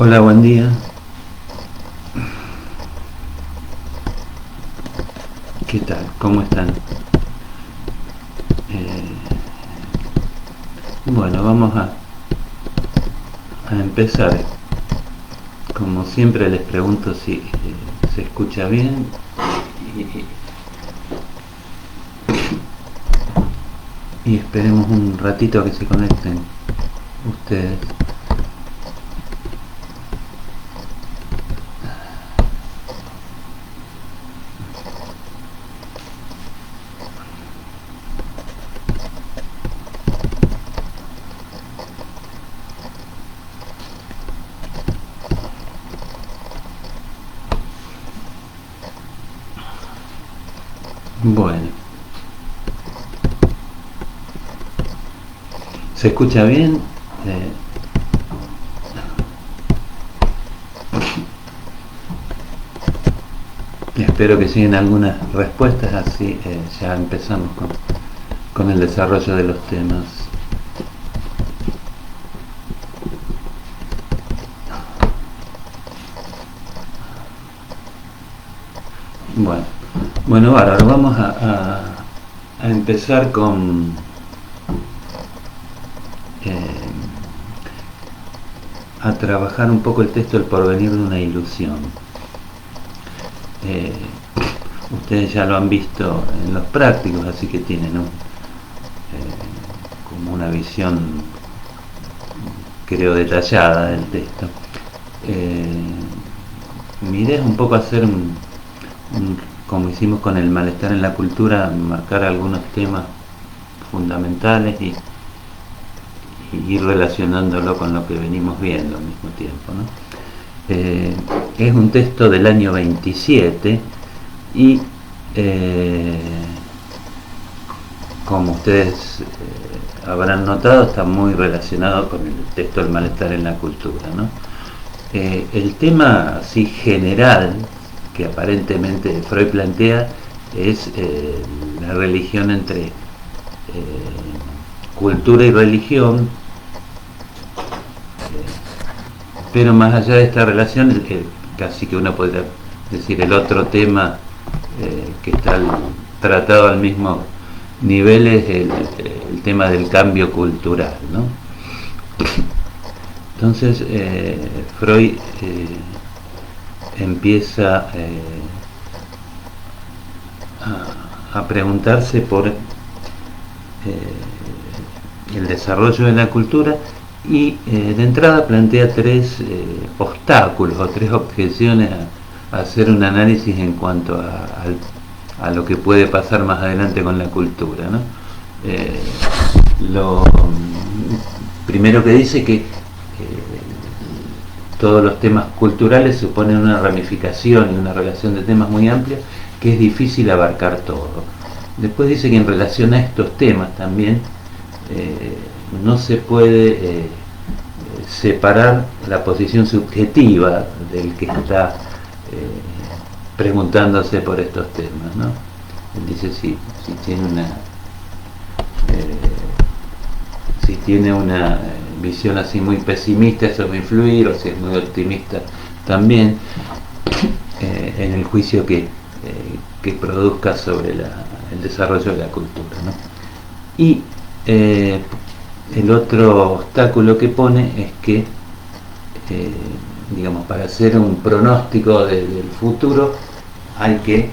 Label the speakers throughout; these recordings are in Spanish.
Speaker 1: Hola, buen día. ¿Qué tal? ¿Cómo están? Bueno, vamos a empezar. Como siempre les pregunto si se escucha bien y esperemos un ratito a que se conecten ustedes. Bueno, ¿se escucha bien? Eh, Espero que sigan algunas respuestas, así ya empezamos con el desarrollo de los temas. Bueno, bueno, ahora vamos a empezar eh, a trabajar un poco el texto El porvenir de una ilusión. Eh, Ustedes ya lo han visto en los prácticos, así que tienen como una visión, creo, detallada del texto. Mi idea es un poco hacer como hicimos con el malestar en la cultura, marcar algunos temas fundamentales y ir relacionándolo con lo que venimos viendo al mismo tiempo, ¿no? Es un texto del año 27 y como ustedes habrán notado, está muy relacionado con el texto del malestar en la cultura, ¿no? El tema así general que aparentemente Freud plantea es la religión entre cultura y religión, pero más allá de esta relación, casi que uno podría decir el otro tema que está tratado al mismo nivel es el tema del cambio cultural, ¿no? Entonces Freud empieza a preguntarse por el desarrollo de la cultura y de entrada plantea tres obstáculos o tres objeciones a hacer un análisis en cuanto a lo que puede pasar más adelante con la cultura, ¿no? Lo primero que dice que todos los temas culturales suponen una ramificación y una relación de temas muy amplia que es difícil abarcar todo. Después dice que en relación a estos temas también no se puede separar la posición subjetiva del que está preguntándose por estos temas, ¿no? Él dice si tiene una visión así muy pesimista, eso va a influir, o si es muy optimista también en el juicio que produzca sobre el desarrollo de la cultura, ¿no? Y el otro obstáculo que pone es que digamos, para hacer un pronóstico del futuro hay que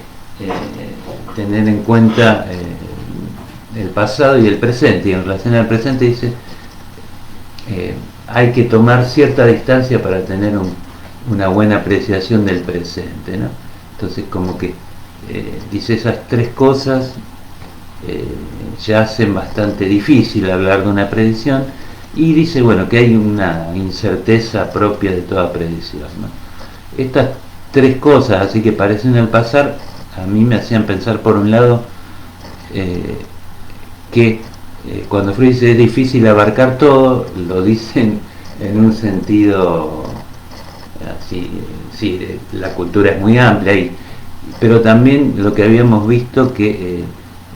Speaker 1: tener en cuenta el pasado y el presente, y en relación al presente dice hay que tomar cierta distancia para tener una buena apreciación del presente, ¿no? Entonces como que dice esas tres cosas ya hacen bastante difícil hablar de una predicción, y dice, bueno, que hay una incerteza propia de toda predicción, ¿no? Estas tres cosas, así que parecen al pasar, a mí me hacían pensar, por un lado, que cuando Freud dice es difícil abarcar todo, lo dicen en un sentido así, sí, la cultura es muy amplia, pero también lo que habíamos visto que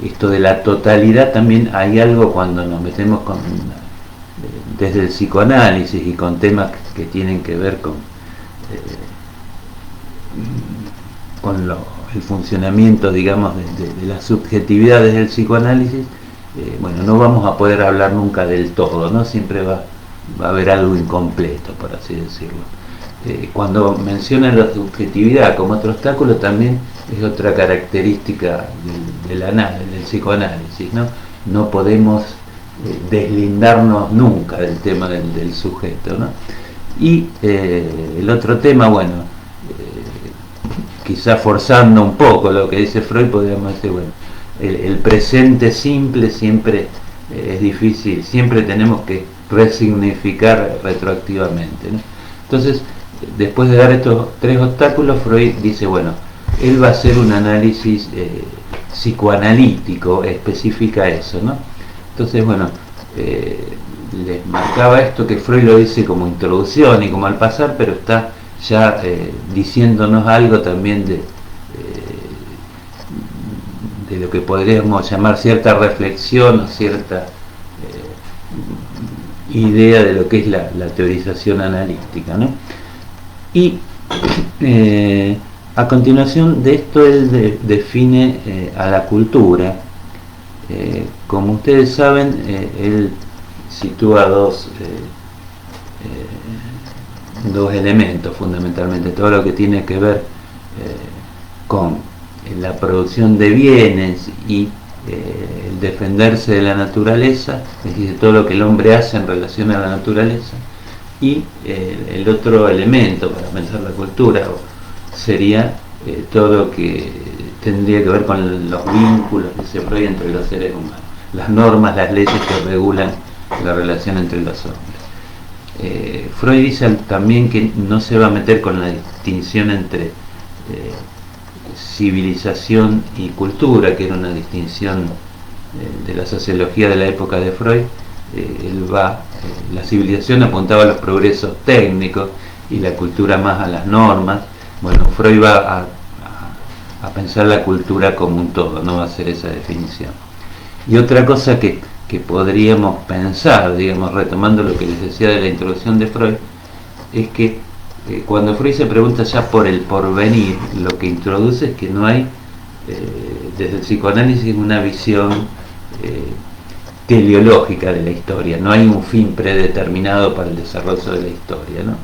Speaker 1: esto de la totalidad, también hay algo cuando nos metemos desde el psicoanálisis y con temas que tienen que ver con el funcionamiento, digamos, de la subjetividad desde el psicoanálisis, bueno, no vamos a poder hablar nunca del todo, ¿no? Siempre va a haber algo incompleto, por así decirlo. Cuando mencionan la subjetividad como otro obstáculo, también es otra característica del psicoanálisis, ¿no? No podemos deslindarnos nunca del tema del sujeto, ¿no? Y el otro tema, bueno, quizá forzando un poco lo que dice Freud, podríamos decir, bueno, el presente simple siempre es difícil, siempre tenemos que resignificar retroactivamente, ¿no? Entonces, después de dar estos tres obstáculos, Freud dice, bueno, él va a hacer un análisis psicoanalítico, especifica eso, ¿no? Entonces, bueno, les marcaba esto que Freud lo dice como introducción y como al pasar, pero está ya diciéndonos algo también de lo que podríamos llamar cierta reflexión o cierta idea de lo que es la teorización analítica, ¿no? Y a continuación de esto él define a la cultura. Como ustedes saben, él sitúa dos elementos fundamentalmente: todo lo que tiene que ver con la producción de bienes y el defenderse de la naturaleza, es decir, todo lo que el hombre hace en relación a la naturaleza, y el otro elemento para pensar la cultura sería todo lo que tendría que ver con los vínculos que se Freud entre los seres humanos, las normas, las leyes que regulan la relación entre los hombres. Freud dice también que no se va a meter con la distinción entre civilización y cultura, que era una distinción de la sociología de la época de Freud. La civilización apuntaba a los progresos técnicos y la cultura más a las normas. Bueno, Freud va a pensar la cultura como un todo, no va a hacer esa definición. Y otra cosa que podríamos pensar, digamos, retomando lo que les decía de la introducción de Freud, es que cuando Freud se pregunta ya por el porvenir, lo que introduce es que no hay, desde el psicoanálisis, una visión teleológica de la historia, no hay un fin predeterminado para el desarrollo de la historia, ¿no?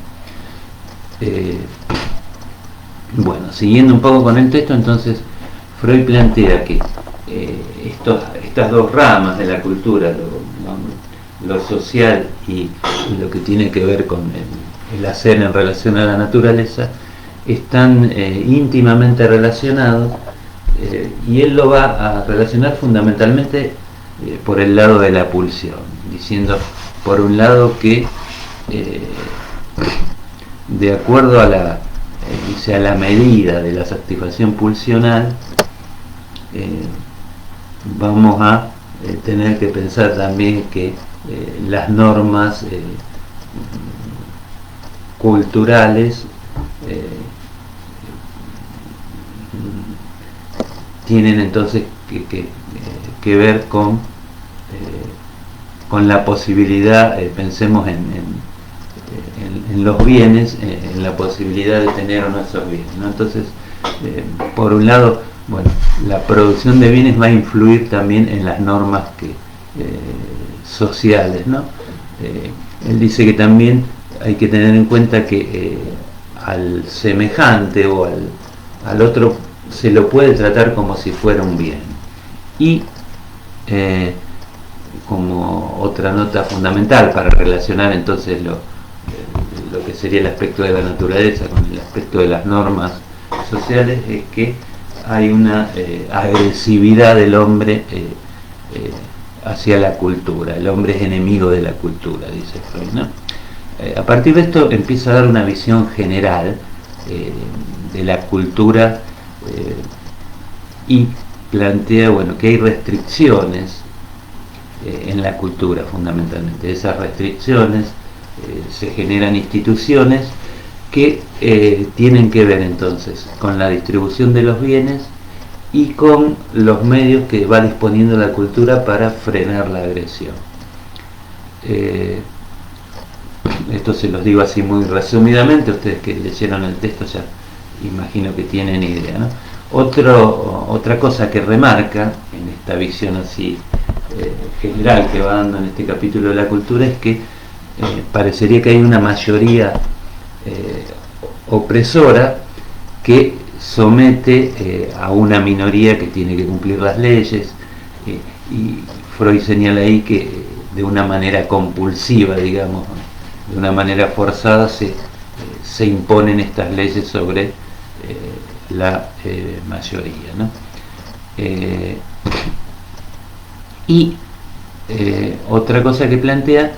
Speaker 1: Bueno, siguiendo un poco con el texto, entonces Freud plantea que estas dos ramas de la cultura, lo social y lo que tiene que ver con el hacer en relación a la naturaleza, están íntimamente relacionados, y él lo va a relacionar fundamentalmente por el lado de la pulsión, diciendo por un lado que de acuerdo a la medida de la satisfacción pulsional, vamos a tener que pensar también que las normas culturales tienen entonces que ver con la posibilidad, pensemos en los bienes, en la posibilidad de tener o no esos bienes, ¿no? Entonces, por un lado, bueno, la producción de bienes va a influir también en las normas sociales, ¿no? Él dice que también hay que tener en cuenta que al semejante o al otro se lo puede tratar como si fuera un bien. Y como otra nota fundamental para relacionar entonces lo que sería el aspecto de la naturaleza con el aspecto de las normas sociales, es que hay una agresividad del hombre hacia la cultura. El hombre es enemigo de la cultura, dice Freud, ¿no? A partir de esto empieza a dar una visión general de la cultura, y plantea, bueno, que hay restricciones en la cultura fundamentalmente. Esas restricciones se generan instituciones que tienen que ver entonces con la distribución de los bienes y con los medios que va disponiendo la cultura para frenar la agresión. esto se los digo así muy resumidamente, ustedes que leyeron el texto ya imagino que tienen idea, ¿no? Otra cosa que remarca en esta visión así general que va dando en este capítulo de la cultura es que parecería que hay una mayoría opresora que somete a una minoría que tiene que cumplir las leyes, y Freud señala ahí que de una manera compulsiva, digamos, de una manera forzada se imponen estas leyes sobre la mayoría, ¿no? Y otra cosa que plantea,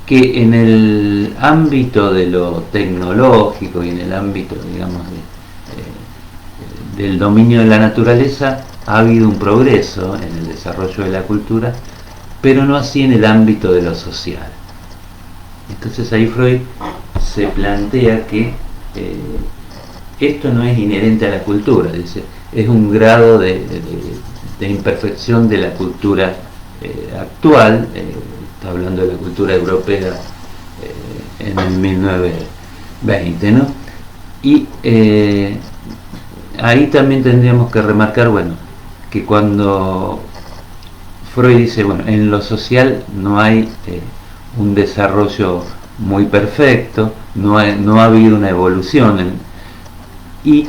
Speaker 1: que en el ámbito de lo tecnológico y en el ámbito, digamos, del dominio de la naturaleza ha habido un progreso en el desarrollo de la cultura, pero no así en el ámbito de lo social. Entonces ahí Freud se plantea que esto no es inherente a la cultura, dice, es un grado de imperfección de la cultura actual, está hablando de la cultura europea en el 1920, ¿no? Y ahí también tendríamos que remarcar, bueno, que cuando Freud dice, bueno, en lo social no hay un desarrollo muy perfecto, no ha habido una evolución, y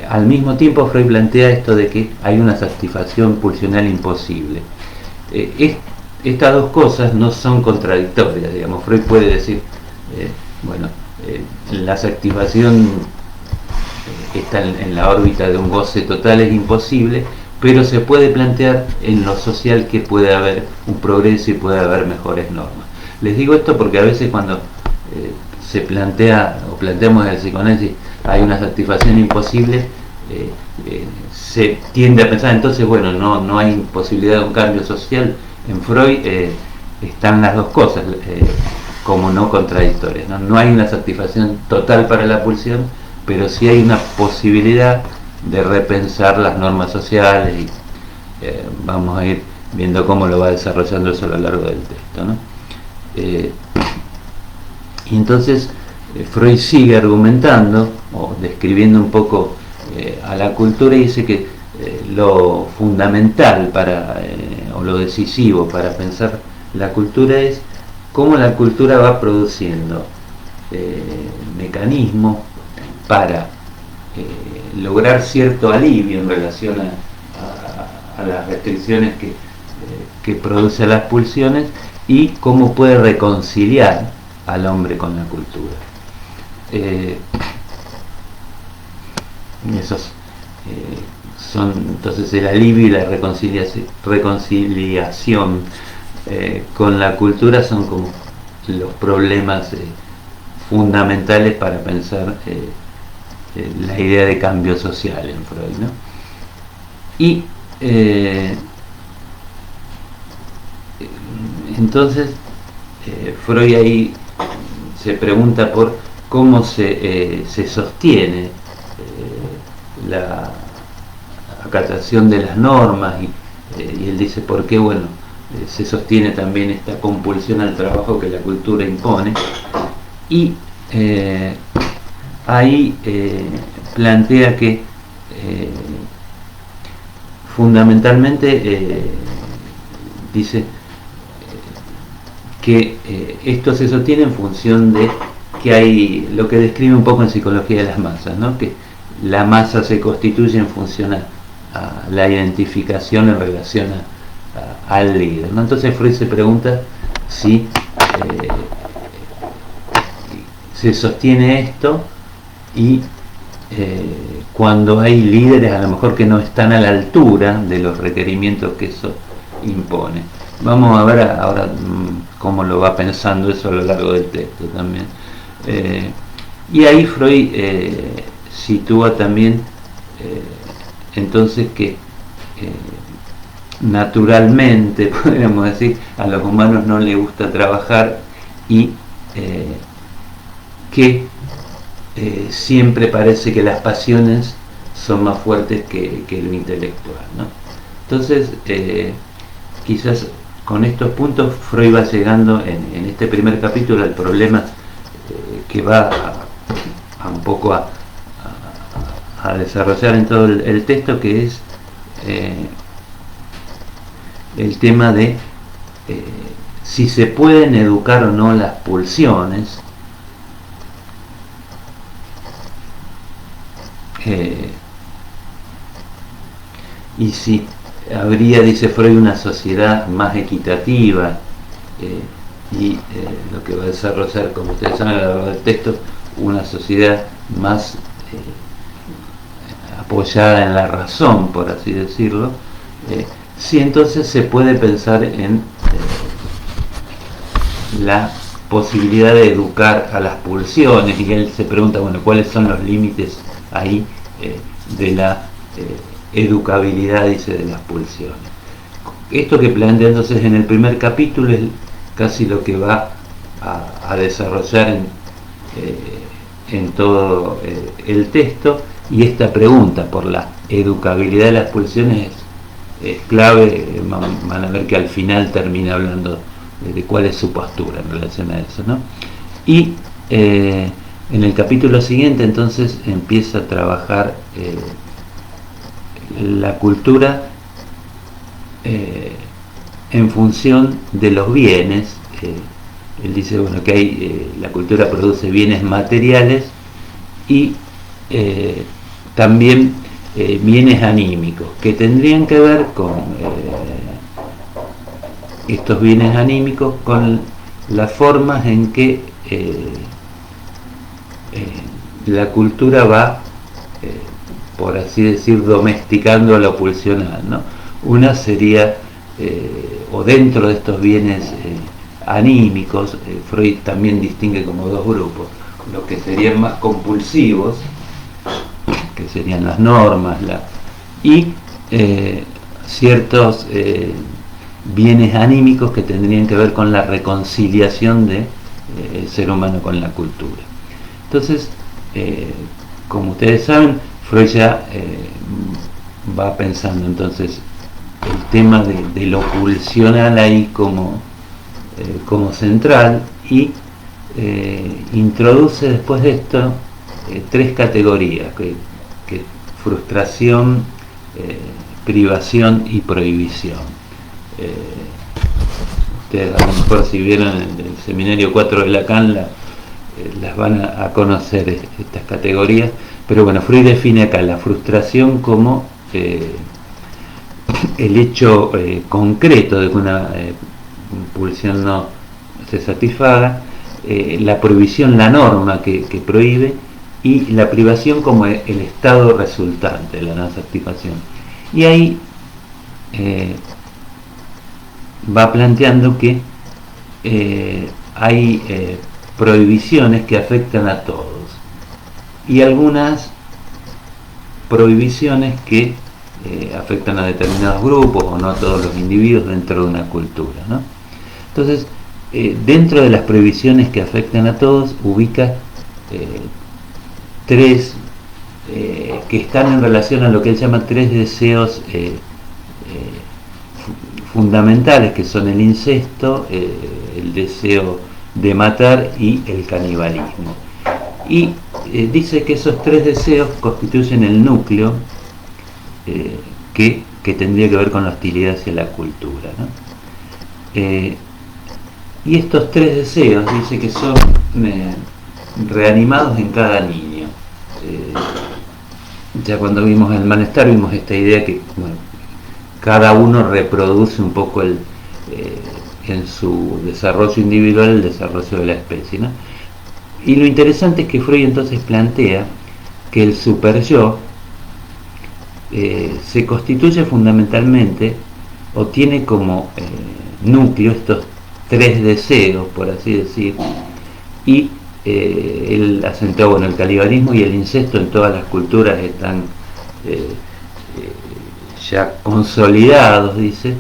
Speaker 1: al mismo tiempo Freud plantea esto de que hay una satisfacción pulsional imposible. Estas dos cosas no son contradictorias, digamos. Freud puede decir, bueno, la satisfacción está en la órbita de un goce total, es imposible, pero se puede plantear en lo social que puede haber un progreso y puede haber mejores normas. Les digo esto porque a veces cuando se plantea o planteamos en el psicoanálisis hay una satisfacción imposible, se tiende a pensar entonces, bueno, no hay posibilidad de un cambio social. En Freud están las dos cosas como no contradictorias, ¿no? No hay una satisfacción total para la pulsión, pero sí hay una posibilidad de repensar las normas sociales, y vamos a ir viendo cómo lo va desarrollando eso a lo largo del texto, ¿no? Y entonces Freud sigue argumentando o describiendo un poco a la cultura, y dice que lo fundamental o lo decisivo para pensar la cultura es cómo la cultura va produciendo mecanismos para lograr cierto alivio en relación a las restricciones que produce las pulsiones, y cómo puede reconciliar al hombre con la cultura. Esos son entonces el alivio y la reconciliación con la cultura son como los problemas fundamentales para pensar la idea de cambio social en Freud, ¿no? Y entonces Freud ahí se pregunta por cómo se sostiene la acatación de las normas, y él dice por qué, bueno, se sostiene también esta compulsión al trabajo que la cultura impone, y ahí plantea que fundamentalmente dice que esto se sostiene en función de que hay lo que describe un poco en psicología de las masas, ¿no? Que la masa se constituye en función a la identificación en relación al líder, ¿no? Entonces Freud se pregunta si se sostiene esto, y cuando hay líderes a lo mejor que no están a la altura de los requerimientos que eso impone. Vamos a ver ahora cómo lo va pensando eso a lo largo del texto también. Y ahí Freud sitúa también entonces que naturalmente, podríamos decir, a los humanos no les gusta trabajar, y que siempre parece que las pasiones son más fuertes que lo intelectual, ¿no? Entonces quizás con estos puntos Freud va llegando en este primer capítulo al problema que va a un poco a desarrollar en todo el texto, que es el tema de si se pueden educar o no las pulsiones, y si habría, dice Freud, una sociedad más equitativa, y lo que va a desarrollar, como ustedes saben a lo largo del texto, una sociedad más apoyada en la razón, por así decirlo, si entonces se puede pensar en la posibilidad de educar a las pulsiones, y él se pregunta, bueno, ¿cuáles son los límites ahí de la educabilidad, dice, de las pulsiones? Esto que plantea entonces en el primer capítulo es casi lo que va a desarrollar en todo el texto, y esta pregunta por la educabilidad de las pulsiones es clave. Van a ver que al final termina hablando de cuál es su postura en relación a eso, ¿no? Y en el capítulo siguiente entonces empieza a trabajar la cultura en función de los bienes. Él dice, bueno, que hay, la cultura produce bienes materiales y también bienes anímicos, que tendrían que ver con estos bienes anímicos, con las formas en que la cultura va, por así decir, domesticando lo pulsional, ¿no? Una sería, o dentro de estos bienes anímicos, Freud también distingue como dos grupos: los que serían más compulsivos, que serían las normas, y ciertos bienes anímicos que tendrían que ver con la reconciliación del ser humano con la cultura. Entonces, como ustedes saben, Freud ya va pensando entonces el tema de lo pulsional ahí como central, y introduce después de esto tres categorías, que frustración, privación y prohibición. Ustedes a lo mejor, si vieron el seminario 4 de Lacan, las van a conocer estas categorías, pero bueno, Freud define acá la frustración como el hecho concreto de que una pulsión no se satisfaga, la prohibición, la norma que prohíbe, y la privación como el estado resultante de la no satisfacción. Y ahí va planteando que hay prohibiciones que afectan a todos, y algunas prohibiciones que afectan a determinados grupos o no a todos los individuos dentro de una cultura, ¿no? Entonces, dentro de las prohibiciones que afectan a todos, ubica tres que están en relación a lo que él llama tres deseos fundamentales, que son el incesto, el deseo de matar y el canibalismo. Y dice que esos tres deseos constituyen el núcleo que tendría que ver con la hostilidad hacia la cultura, ¿no? Y estos tres deseos dice que son reanimados en cada niño. Ya cuando vimos el malestar vimos esta idea que, bueno, cada uno reproduce un poco en su desarrollo individual el desarrollo de la especie, ¿no? Y lo interesante es que Freud entonces plantea que el superyo se constituye fundamentalmente, o tiene como núcleo, estos tres deseos, por así decir, y él acentúa, bueno, el canibalismo y el incesto en todas las culturas están ya consolidados, dice,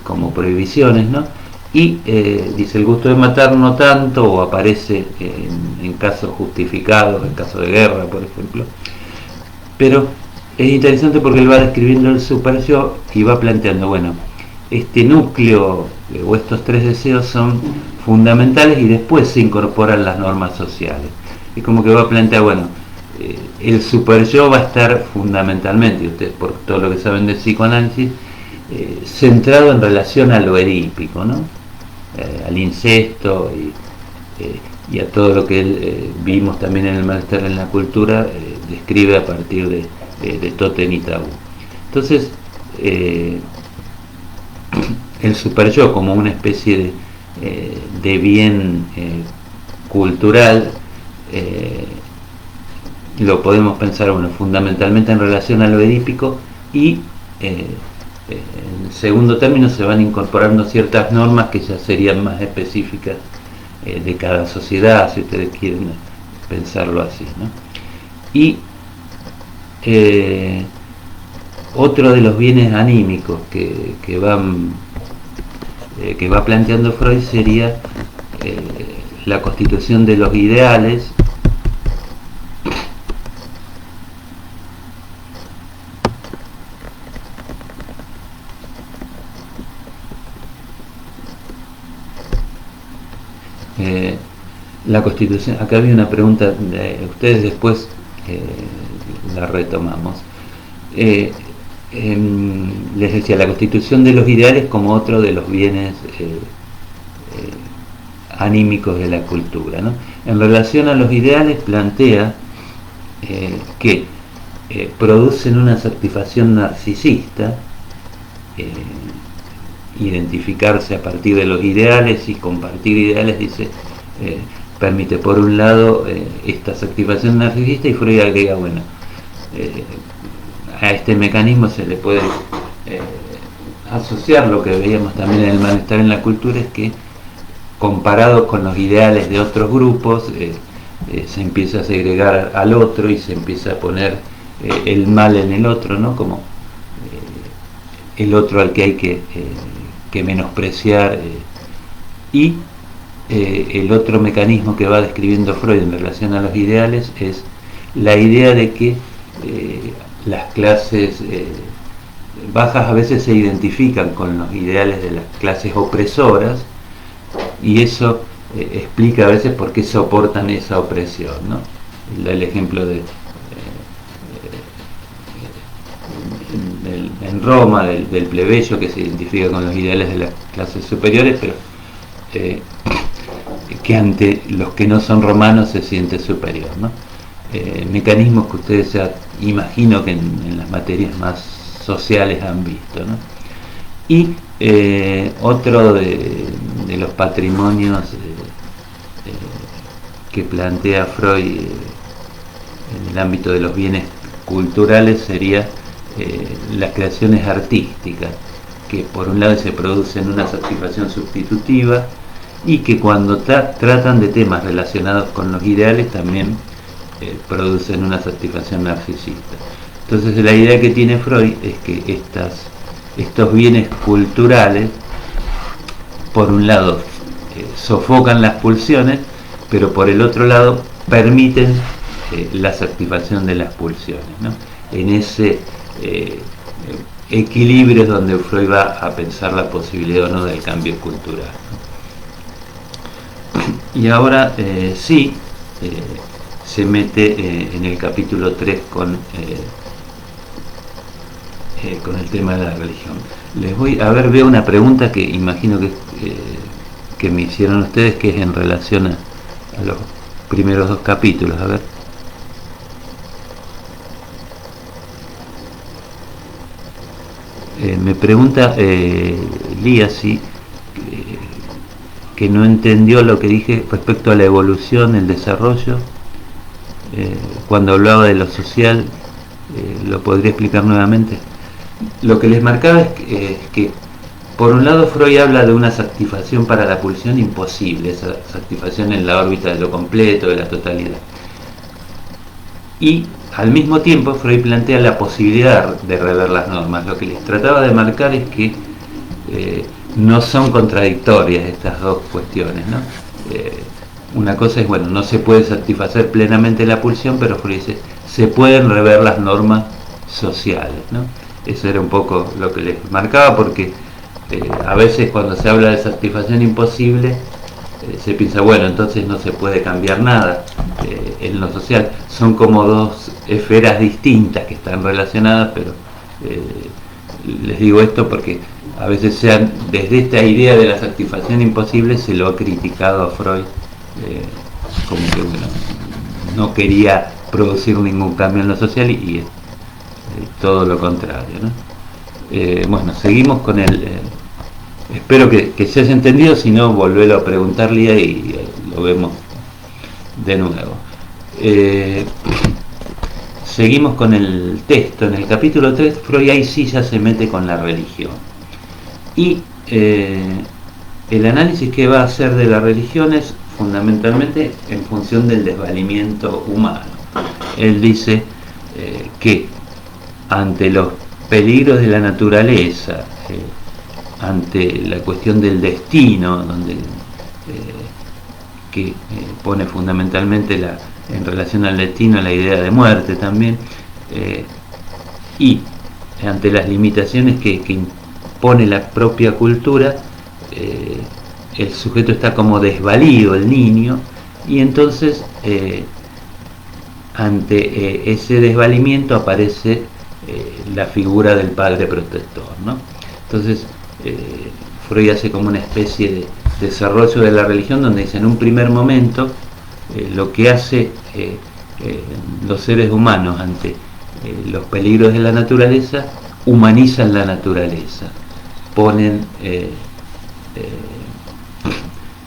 Speaker 1: como prohibiciones, ¿no? Y dice, el gusto de matar no tanto, o aparece en casos justificados, en casos de guerra, por ejemplo. Pero es interesante porque él va describiendo el super yo y va planteando, bueno, este núcleo o estos tres deseos son fundamentales y después se incorporan las normas sociales. Es como que va a plantear, bueno, el super yo va a estar fundamentalmente, ustedes por todo lo que saben de psicoanálisis, centrado en relación a lo edípico, ¿no? Al incesto y a todo lo que vimos también en el Malestar en la Cultura, describe a partir de Totem y Tabú. Entonces, el super yo como una especie de bien cultural, lo podemos pensar, bueno, fundamentalmente en relación a lo edípico, y en segundo término se van incorporando ciertas normas que ya serían más específicas de cada sociedad, si ustedes quieren pensarlo así, ¿no? Y otro de los bienes anímicos que va planteando Freud sería la constitución de los ideales, la constitución. Acá había una pregunta de ustedes, después la retomamos. Les decía, la constitución de los ideales como otro de los bienes anímicos de la cultura, ¿no? En relación a los ideales plantea que producen una satisfacción narcisista, identificarse a partir de los ideales y compartir ideales, dice, permite por un lado esta satisfacción narcisista, y Freud agrega, bueno, a este mecanismo se le puede asociar lo que veíamos también en el Malestar en la Cultura, es que comparado con los ideales de otros grupos se empieza a segregar al otro y se empieza a poner el mal en el otro, ¿no? Como el otro al que hay que menospreciar, y el otro mecanismo que va describiendo Freud en relación a los ideales es la idea de que las clases bajas a veces se identifican con los ideales de las clases opresoras, y eso explica a veces por qué soportan esa opresión, ¿no? El ejemplo en Roma del plebeyo que se identifica con los ideales de las clases superiores, pero que ante los que no son romanos se siente superior, ¿no? Mecanismos que ustedes ya imagino que en las materias más sociales han visto, ¿no? Y otro de los patrimonios que plantea Freud en el ámbito de los bienes culturales sería las creaciones artísticas, que por un lado se producen una satisfacción sustitutiva y que cuando tratan de temas relacionados con los ideales también producen una satisfacción narcisista. Entonces la idea que tiene Freud es que estos bienes culturales, por un lado, sofocan las pulsiones, pero por el otro lado permiten la satisfacción de las pulsiones, ¿no? En ese equilibrio es donde Freud va a pensar la posibilidad o no del cambio cultural, ¿no? Y ahora se mete en el capítulo 3 con el tema de la religión. Les voy a ver, veo una pregunta que imagino que me hicieron ustedes, que es en relación a los primeros dos capítulos. A ver. Me pregunta Lía si que no entendió lo que dije respecto a la evolución, el desarrollo, cuando hablaba de lo social. ¿Lo podría explicar nuevamente? Lo que les marcaba es que por un lado Freud habla de una satisfacción para la pulsión imposible, esa satisfacción en la órbita de lo completo, de la totalidad, y al mismo tiempo Freud plantea la posibilidad de rever las normas. Lo que les trataba de marcar es que no son contradictorias estas dos cuestiones, ¿no? Una cosa es, bueno, no se puede satisfacer plenamente la pulsión, pero Freud dice, se pueden rever las normas sociales, ¿no? Eso era un poco lo que les marcaba, porque A veces cuando se habla de satisfacción imposible, se piensa, bueno, entonces no se puede cambiar nada en lo social. Son como dos esferas distintas que están relacionadas, pero les digo esto porque a veces desde esta idea de la satisfacción imposible se lo ha criticado a Freud, como que bueno, no quería producir ningún cambio en lo social y todo lo contrario, ¿no? Bueno, seguimos con el... espero que se haya entendido, si no, volverlo a preguntar, Lía, y lo vemos de nuevo. Seguimos con el texto. En el capítulo 3, Freud ahí sí ya se mete con la religión. Y el análisis que va a hacer de la religión es fundamentalmente en función del desvalimiento humano. Él dice que ante los peligros de la naturaleza, ante la cuestión del destino, donde que pone fundamentalmente en relación al destino la idea de muerte también, y ante las limitaciones que impone la propia cultura, el sujeto está como desvalido, el niño, y entonces ante ese desvalimiento aparece la figura del padre protector, ¿no? Entonces Freud hace como una especie de desarrollo de la religión donde dice, en un primer momento lo que hace los seres humanos ante los peligros de la naturaleza, humanizan la naturaleza, ponen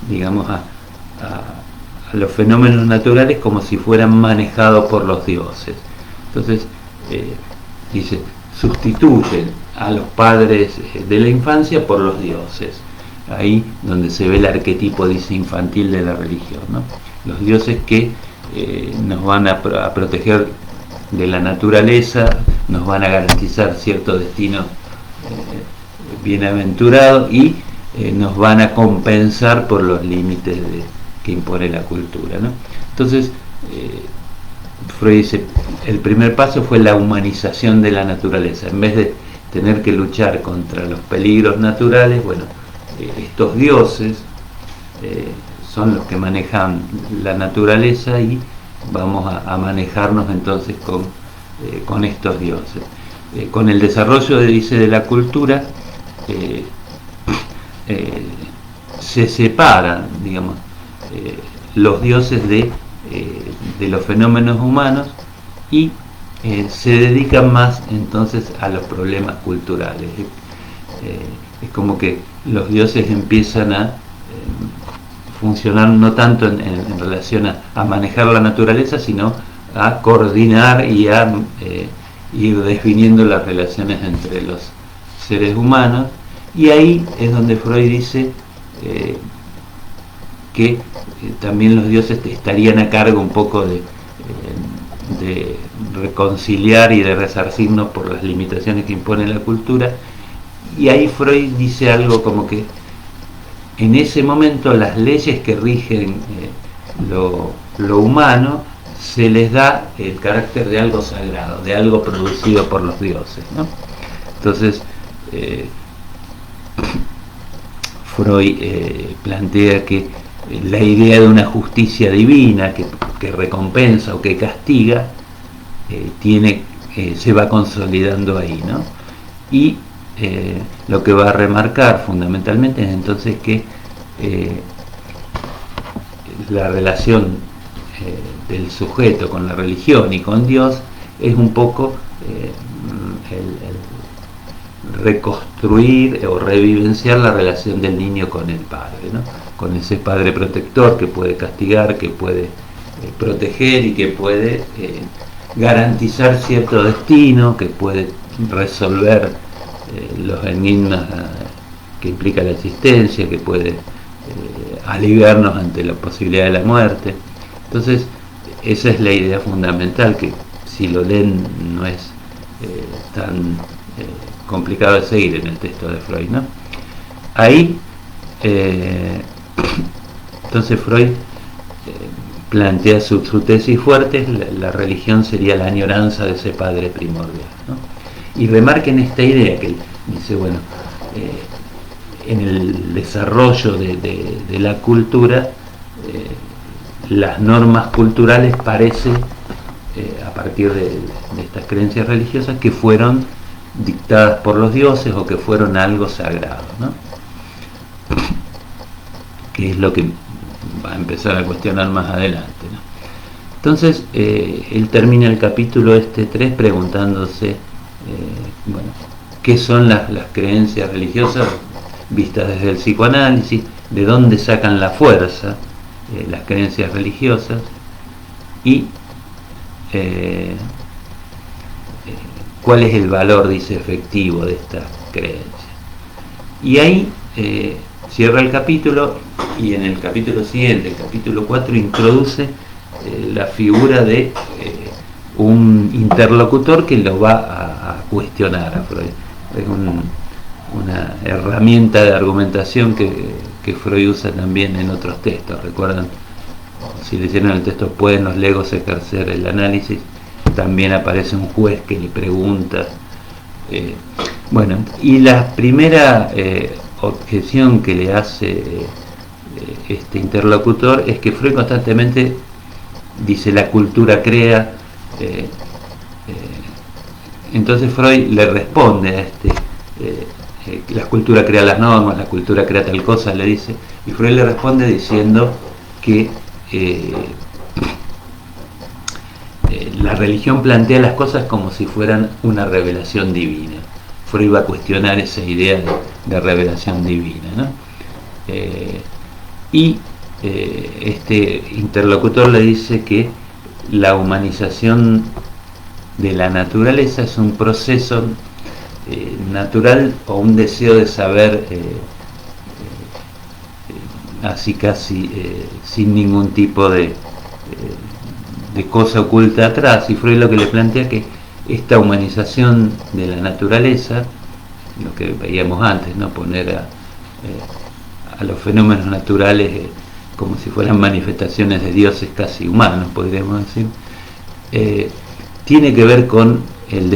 Speaker 1: digamos a los fenómenos naturales como si fueran manejados por los dioses. Entonces dice, sustituyen a los padres de la infancia por los dioses. Ahí donde se ve el arquetipo, dice, infantil de la religión, ¿no? Los dioses que nos van a proteger de la naturaleza, nos van a garantizar cierto destino bienaventurado y nos van a compensar por los límites que impone la cultura, ¿no? Entonces Freud dice, el primer paso fue la humanización de la naturaleza. En vez de tener que luchar contra los peligros naturales, bueno, estos dioses son los que manejan la naturaleza y vamos a manejarnos entonces con estos dioses. Con el desarrollo, dice, de la cultura, se separan, digamos, los dioses de los fenómenos humanos y se dedican más entonces a los problemas culturales. Es como que los dioses empiezan a funcionar no tanto en relación a manejar la naturaleza, sino a coordinar y a ir definiendo las relaciones entre los seres humanos. Y ahí es donde Freud dice que también los dioses estarían a cargo un poco de reconciliar y de resarcirnos por las limitaciones que impone la cultura. Y ahí Freud dice algo como que en ese momento las leyes que rigen lo humano se les da el carácter de algo sagrado, de algo producido por los dioses, ¿no? Entonces Freud plantea que la idea de una justicia divina que recompensa o que castiga se va consolidando ahí, ¿no? Y lo que va a remarcar fundamentalmente es entonces que la relación del sujeto con la religión y con Dios es un poco el reconstruir o revivenciar la relación del niño con el padre, ¿no? Con ese padre protector que puede castigar, que puede proteger y que puede garantizar cierto destino, que puede resolver los enigmas que implica la existencia, que puede aliviarnos ante la posibilidad de la muerte. Entonces esa es la idea fundamental, que si lo leen no es tan complicado de seguir en el texto de Freud, ¿no? Ahí entonces Freud plantea su tesis fuerte, la religión sería la añoranza de ese padre primordial, ¿no? Y remarquen esta idea que él dice, bueno, en el desarrollo de la cultura, las normas culturales parece, a partir de estas creencias religiosas, que fueron dictadas por los dioses o que fueron algo sagrado, ¿no? Que es lo que va a empezar a cuestionar más adelante, ¿no? Entonces, él termina el capítulo 3 preguntándose, bueno, ¿qué son las creencias religiosas vistas desde el psicoanálisis? ¿De dónde sacan la fuerza las creencias religiosas? Y ¿cuál es el valor, dice, efectivo de estas creencias? Y ahí cierra el capítulo, y en el capítulo siguiente, el capítulo 4, introduce la figura de un interlocutor que lo va a cuestionar a Freud. Es una herramienta de argumentación que Freud usa también en otros textos. ¿Recuerdan? Si leyeron el texto ¿Pueden los legos ejercer el análisis? También aparece un juez que le pregunta. Bueno, y la primera objeción que le hace este interlocutor es que Freud constantemente dice la cultura crea. Entonces Freud le responde a la cultura crea las normas, la cultura crea tal cosa, le dice, y Freud le responde diciendo que la religión plantea las cosas como si fueran una revelación divina. Freud va a cuestionar esa idea de revelación divina, ¿no? Este interlocutor le dice que la humanización de la naturaleza es un proceso natural o un deseo de saber así casi sin ningún tipo de cosa oculta atrás. Y Freud lo que le plantea que esta humanización de la naturaleza, lo que veíamos antes, ¿no? Poner a los fenómenos naturales como si fueran manifestaciones de dioses casi humanos, podríamos decir, tiene que ver con el